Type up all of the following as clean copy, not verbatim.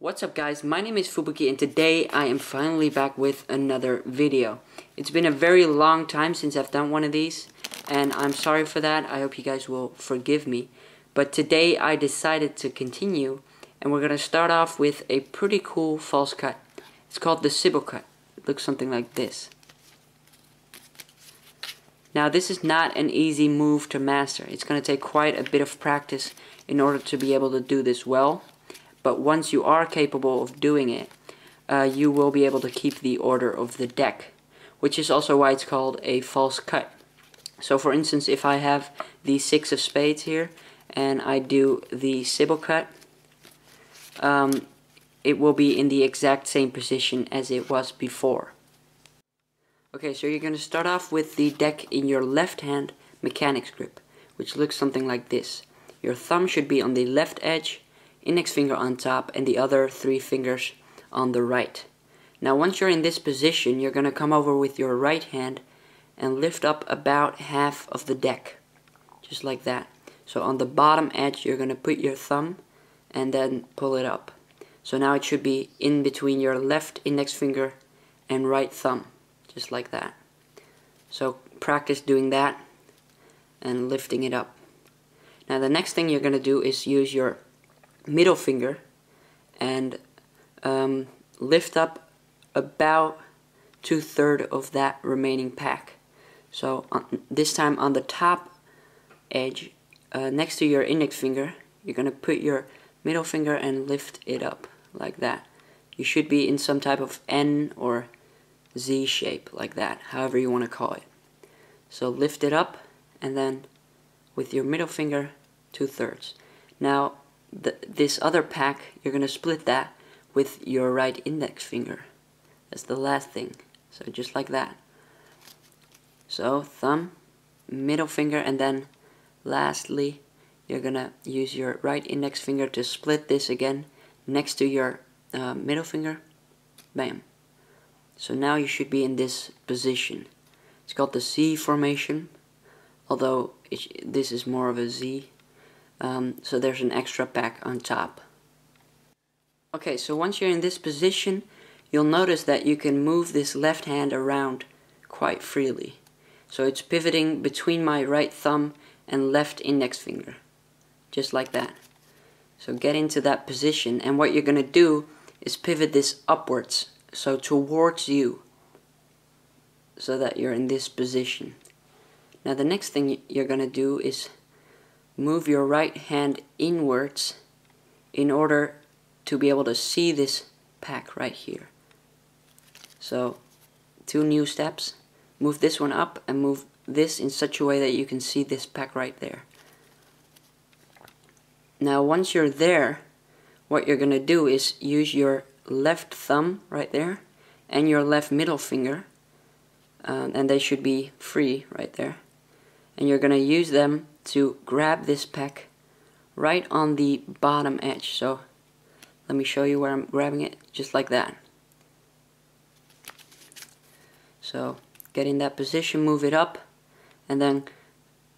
What's up guys, my name is Fubuki and today I am finally back with another video. It's been a very long time since I've done one of these and I'm sorry for that. I hope you guys will forgive me. But today I decided to continue and we're going to start off with a pretty cool false cut. It's called the Sybil Cut. It looks something like this. Now this is not an easy move to master. It's going to take quite a bit of practice in order to be able to do this well. But once you are capable of doing it, you will be able to keep the order of the deck, which is also why it's called a false cut. So for instance, if I have the 6 of spades here, and I do the Sybil Cut, it will be in the exact same position as it was before. Okay, so you're going to start off with the deck in your left hand mechanics grip, which looks something like this. Your thumb should be on the left edge, index finger on top, and the other 3 fingers on the right. Now once you're in this position, you're going to come over with your right hand and lift up about half of the deck, just like that. So on the bottom edge you're going to put your thumb and then pull it up. So now it should be in between your left index finger and right thumb, just like that. So practice doing that and lifting it up. Now the next thing you're going to do is use your middle finger and lift up about 2/3 of that remaining pack. So this time on the top edge, next to your index finger, you're going to put your middle finger and lift it up like that. You should be in some type of N or Z shape, like that, however you want to call it. So lift it up and then with your middle finger 2/3. Now this other pack, you're going to split that with your right index finger. That's the last thing. So just like that. So thumb, middle finger, and then lastly you're going to use your right index finger to split this again next to your middle finger. Bam. So now you should be in this position. It's called the C formation, although this is more of a Z. So there's an extra pack on top. Okay, so once you're in this position, you'll notice that you can move this left hand around quite freely. So it's pivoting between my right thumb and left index finger, just like that. So get into that position, and what you're going to do is pivot this upwards, so towards you, so that you're in this position. Now the next thing you're going to do is move your right hand inwards in order to be able to see this pack right here. So 2 new steps. Move this one up and move this in such a way that you can see this pack right there. Now once you're there, what you're going to do is use your left thumb right there and your left middle finger, and they should be free right there. And you're going to use them to grab this pack right on the bottom edge. So let me show you where I'm grabbing it, just like that. So get in that position, move it up, and then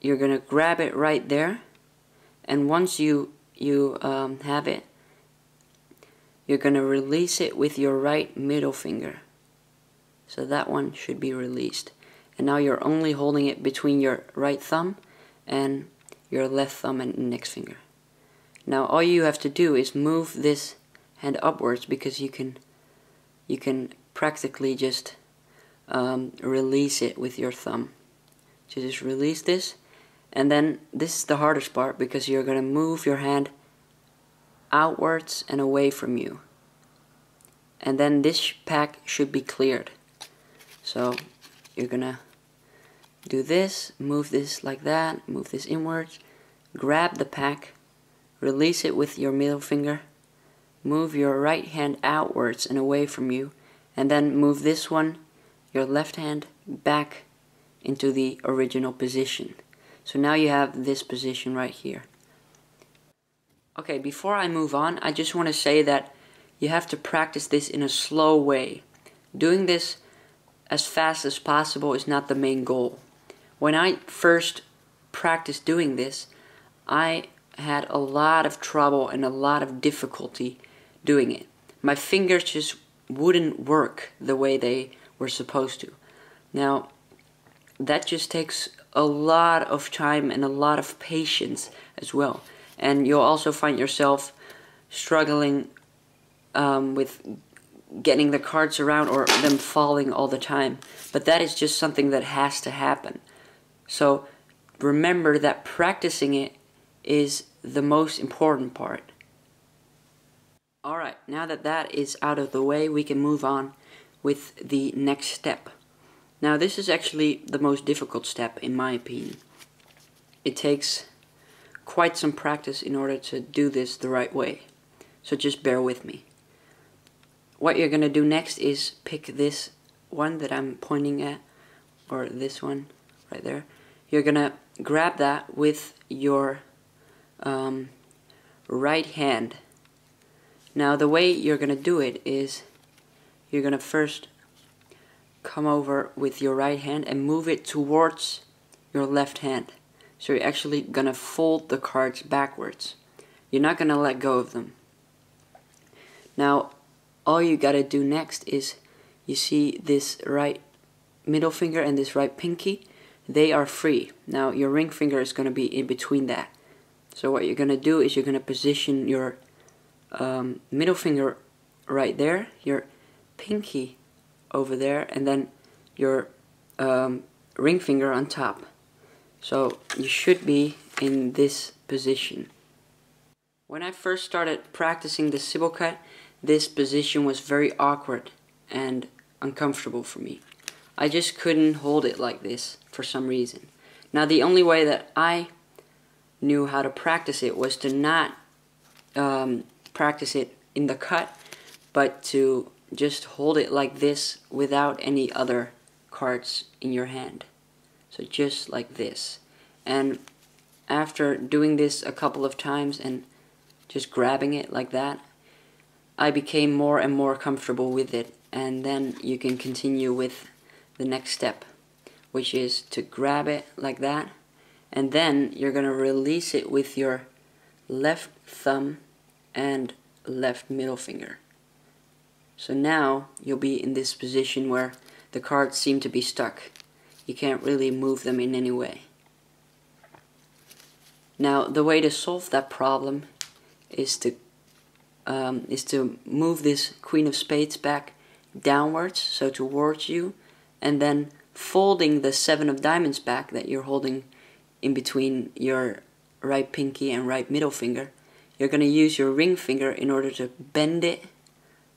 you're going to grab it right there. And once you have it, you're going to release it with your right middle finger. So that one should be released. And now you're only holding it between your right thumb and your left thumb and index finger. Now all you have to do is move this hand upwards, because you can practically just release it with your thumb. So just release this, and then this is the hardest part, because you're going to move your hand outwards and away from you. And then this pack should be cleared. So you're going to do this, move this like that, move this inwards, grab the pack, release it with your middle finger, move your right hand outwards and away from you, and then move this one, your left hand, back into the original position. So now you have this position right here. Okay, before I move on, I just want to say that you have to practice this in a slow way. Doing this as fast as possible is not the main goal. When I first practiced doing this, I had a lot of trouble and a lot of difficulty doing it. my fingers just wouldn't work the way they were supposed to. Now, that just takes a lot of time and a lot of patience as well. And you'll also find yourself struggling with getting the cards around or them falling all the time. But that is just something that has to happen. So remember that practicing it is the most important part. Alright, now that that is out of the way, we can move on with the next step. Now this is actually the most difficult step in my opinion. It takes quite some practice in order to do this the right way. So just bear with me. What you're going to do next is pick this one that I'm pointing at, or this one right there. You're going to grab that with your right hand. Now the way you're going to do it is you're going to first come over with your right hand and move it towards your left hand. So you're actually going to fold the cards backwards. You're not going to let go of them. Now all you got to do next is, you see this right middle finger and this right pinky, they are free. Now your ring finger is going to be in between that. So what you're going to do is you're going to position your middle finger right there, your pinky over there, and then your ring finger on top. So you should be in this position. When I first started practicing the Sybil Cut, this position was very awkward and uncomfortable for me. I just couldn't hold it like this for some reason. Now the only way that I knew how to practice it was to not practice it in the cut, but to just hold it like this without any other cards in your hand. So just like this. And after doing this a couple of times and just grabbing it like that, I became more and more comfortable with it, and then you can continue with the next step, which is to grab it like that, and then you're going to release it with your left thumb and left middle finger. So now you'll be in this position where the cards seem to be stuck. You can't really move them in any way. Now the way to solve that problem is to move this Queen of Spades back downwards, so towards you, and then folding the Seven of Diamonds back that you're holding in between your right pinky and right middle finger. You're going to use your ring finger in order to bend it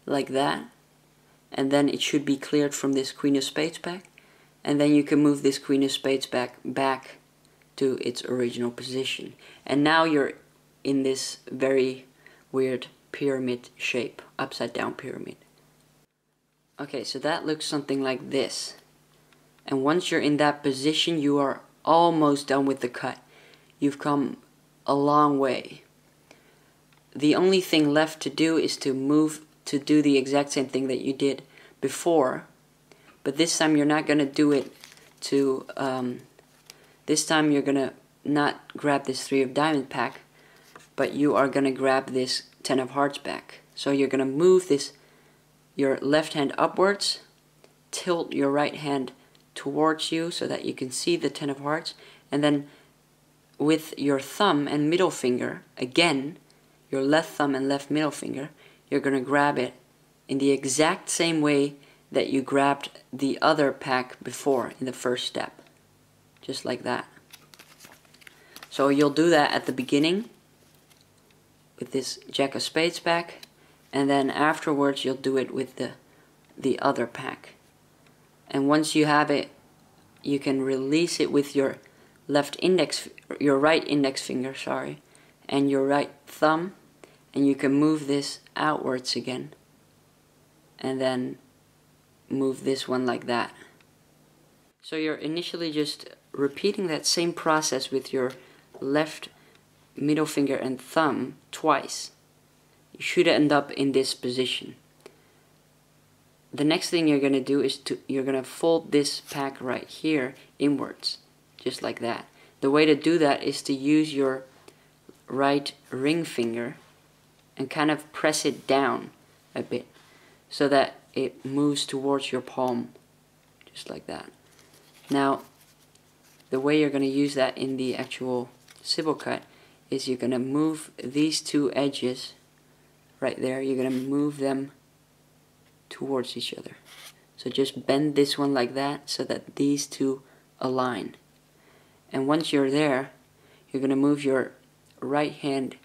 like that, and then it should be cleared from this Queen of Spades back, and then you can move this Queen of Spades back to its original position. And now you're in this very weird pyramid shape, upside down pyramid. Okay, so that looks something like this. And once you're in that position, you are almost done with the cut. You've come a long way. The only thing left to do is to move to do the exact same thing that you did before, but this time you're not going to do it to, this time you're going to not grab this Three of Diamonds pack, but you are going to grab this Ten of Hearts back. So you're going to move this, your left hand upwards, tilt your right hand towards you so that you can see the Ten of Hearts, and then with your thumb and middle finger, again, your left thumb and left middle finger, you're going to grab it in the exact same way that you grabbed the other pack before in the first step. Just like that. So you'll do that at the beginning with this Jack of Spades pack, and then afterwards you'll do it with the other pack. And once you have it, you can release it with your right index finger, sorry, and your right thumb, and you can move this outwards again, and then move this one like that. So you're initially just repeating that same process with your left middle finger and thumb twice. You should end up in this position. The next thing you're going to do is you're going to fold this pack right here inwards, just like that. The way to do that is to use your right ring finger and kind of press it down a bit so that it moves towards your palm, just like that. Now, the way you're going to use that in the actual Sybil Cut is you're going to move these two edges right there, you're going to move them towards each other. So just bend this one like that so that these two align. And once you're there, you're going to move your right hand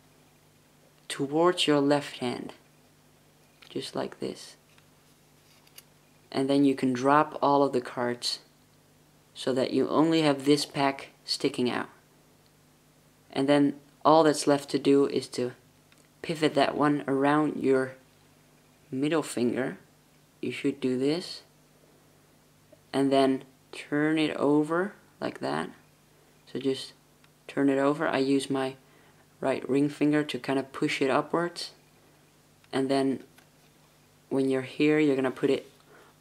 towards your left hand, just like this. And then you can drop all of the cards so that you only have this pack sticking out. And then all that's left to do is to pivot that one around your middle finger. You should do this. And then turn it over like that. So just turn it over. I use my right ring finger to kind of push it upwards. And then when you're here, you're going to put it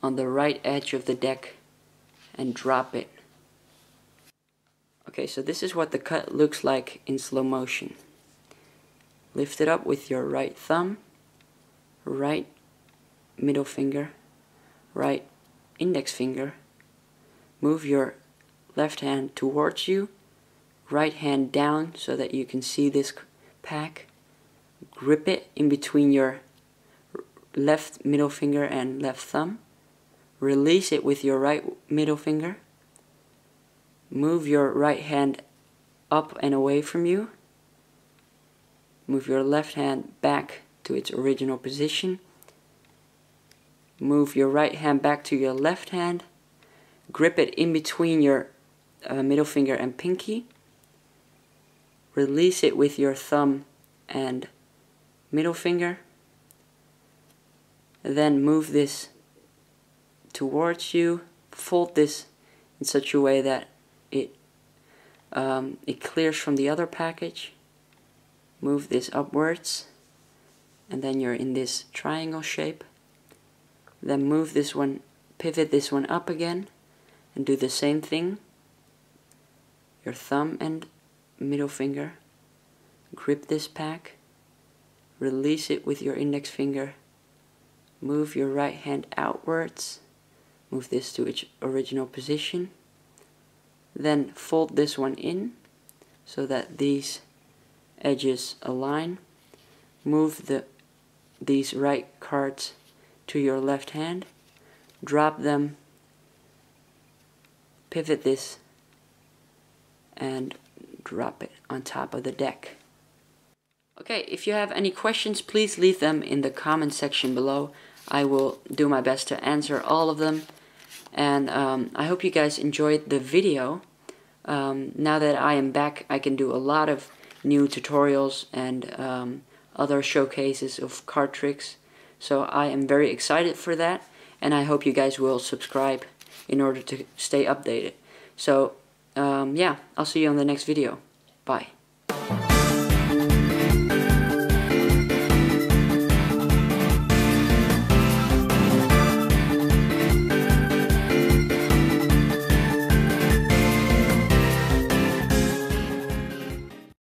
on the right edge of the deck and drop it. Okay, so this is what the cut looks like in slow motion. Lift it up with your right thumb, right middle finger, right index finger. Move your left hand towards you, right hand down so that you can see this pack. Grip it in between your left middle finger and left thumb. Release it with your right middle finger. Move your right hand up and away from you. Move your left hand back to its original position. Move your right hand back to your left hand. Grip it in between your middle finger and pinky. Release it with your thumb and middle finger. Then move this towards you. Fold this in such a way that it clears from the other package. Move this upwards, and then you're in this triangle shape. Then move this one, pivot this one up again, and do the same thing. Your thumb and middle finger. Grip this pack. Release it with your index finger. Move your right hand outwards. Move this to its original position. Then fold this one in so that these edges align. Move these right cards to your left hand. Drop them. Pivot this and drop it on top of the deck. Okay, if you have any questions, please leave them in the comment section below. I will do my best to answer all of them. And I hope you guys enjoyed the video. Now that I am back, I can do a lot of new tutorials and other showcases of card tricks. So I am very excited for that. And I hope you guys will subscribe in order to stay updated. So yeah, I'll see you on the next video. Bye.